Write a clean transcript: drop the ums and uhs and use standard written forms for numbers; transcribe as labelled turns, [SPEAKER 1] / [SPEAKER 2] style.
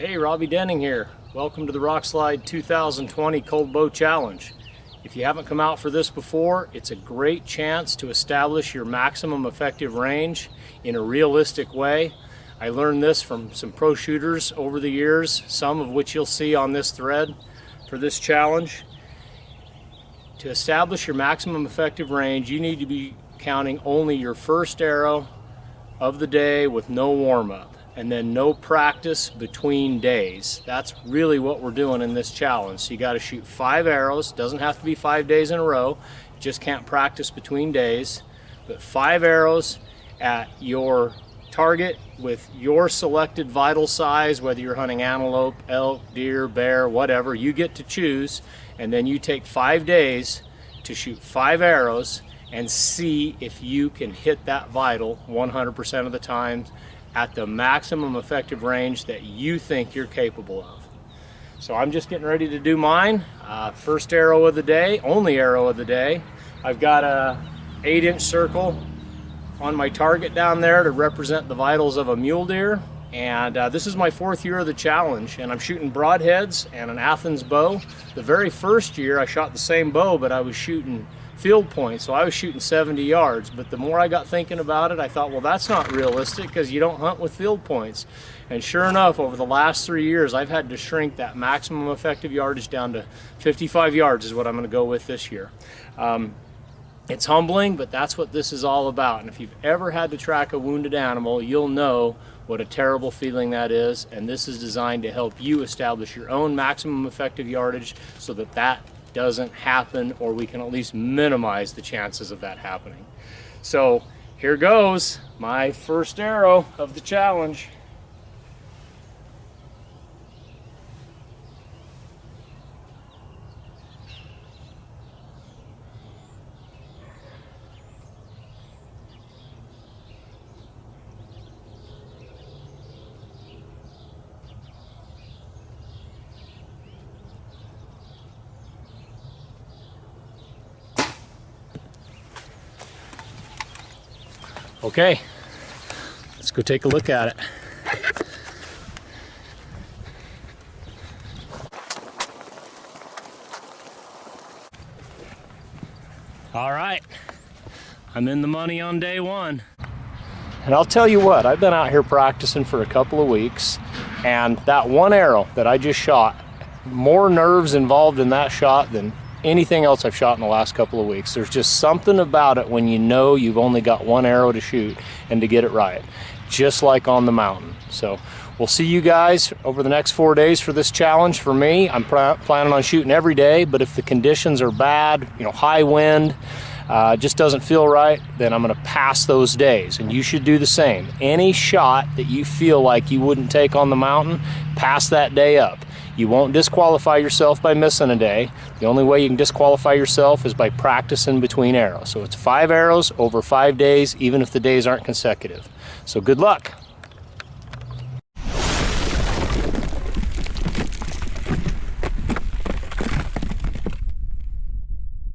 [SPEAKER 1] Hey, Robbie Denning here. Welcome to the Rokslide 2020 Cold Bow Challenge. If you haven't come out for this before, it's a great chance to establish your maximum effective range in a realistic way. I learned this from some pro shooters over the years, some of which you'll see on this thread for this challenge. To establish your maximum effective range, you need to be counting only your first arrow of the day with no warm-up, and then no practice between days. That's really what we're doing in this challenge. So you got to shoot 5 arrows. Doesn't have to be 5 days in a row. You just can't practice between days. But 5 arrows at your target with your selected vital size, whether you're hunting antelope, elk, deer, bear, whatever, you get to choose. And then you take 5 days to shoot 5 arrows and see if you can hit that vital 100% of the time at the maximum effective range that you think you're capable of. So I'm just getting ready to do mine. First arrow of the day, only arrow of the day. I've got a 8-inch circle on my target down there to represent the vitals of a mule deer. And this is my 4th year of the challenge, and I'm shooting broadheads and an Athens bow. The very first year I shot the same bow, but I was shooting field points, so I was shooting 70 yards. But the more I got thinking about it, I thought, well, that's not realistic because you don't hunt with field points. And sure enough, over the last 3 years, I've had to shrink that maximum effective yardage down to 55 yards is what I'm going to go with this year. It's humbling, but that's what this is all about. And if you've ever had to track a wounded animal, you'll know what a terrible feeling that is. And this is designed to help you establish your own maximum effective yardage so that that doesn't happen, or we can at least minimize the chances of that happening. So here goes my first arrow of the challenge. Okay, let's go take a look at it. All right, I'm in the money on day one. And I'll tell you what, I've been out here practicing for a couple of weeks, and that one arrow that I just shot, more nerves involved in that shot than anything else I've shot in the last couple of weeks. There's just something about it when you know you've only got one arrow to shoot and to get it right, just like on the mountain. So we'll see you guys over the next 4 days for this challenge. For me, I'm planning on shooting every day, but if the conditions are bad, high wind, just doesn't feel right, then I'm going to pass those days. And you should do the same. Any shot that you feel like you wouldn't take on the mountain, pass that day up. You won't disqualify yourself by missing a day. The only way you can disqualify yourself is by practicing between arrows. So it's 5 arrows over 5 days, even if the days aren't consecutive. So good luck.